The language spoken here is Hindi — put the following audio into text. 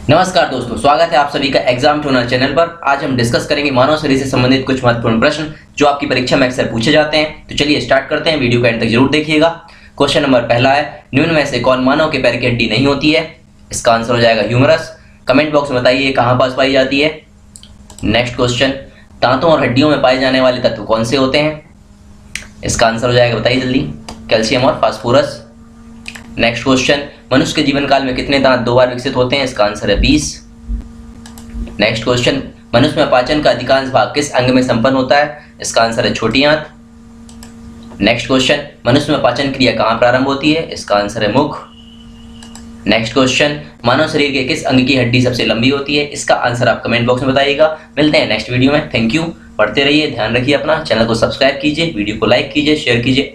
नमस्कार दोस्तों, स्वागत है आप सभी का एग्जाम ट्यूनर चैनल पर। आज हम डिस्कस करेंगे मानव शरीर से संबंधित कुछ महत्वपूर्ण प्रश्न जो आपकी परीक्षा में अक्सर पूछे जाते हैं। तो चलिए स्टार्ट करते हैं, वीडियो का एंड तक जरूर देखिएगा। क्वेश्चन नंबर पहला है, निम्न में से कौन मानव के पैर की हड्डी नहीं होती है? इसका आंसर हो जाएगा ह्यूमरस। कमेंट बॉक्स में बताइए कहाँ पास पाई जाती है। नेक्स्ट क्वेश्चन, दांतों और हड्डियों में पाए जाने वाले तत्व कौन से होते हैं? इसका आंसर हो जाएगा, बताइए जल्दी, कैल्शियम और फास्फोरस। नेक्स्ट क्वेश्चन, मनुष्य के जीवन काल में कितने दांत 2 बार विकसित होते हैं? इसका आंसर है 20। नेक्स्ट क्वेश्चन, मनुष्य में पाचन का अधिकांश भाग किस अंग में संपन्न होता है? इसका आंसर है छोटी आंत। नेक्स्ट क्वेश्चन, मनुष्य में पाचन क्रिया कहाँ प्रारंभ होती है? इसका आंसर है मुख। नेक्स्ट क्वेश्चन, मानव शरीर के किस अंग की हड्डी सबसे लंबी होती है? इसका आंसर आप कमेंट बॉक्स में बताइएगा। मिलते हैं नेक्स्ट वीडियो में। थैंक यू, पढ़ते रहिए, ध्यान रखिए अपना, चैनल को सब्सक्राइब कीजिए, वीडियो को लाइक कीजिए, शेयर कीजिए।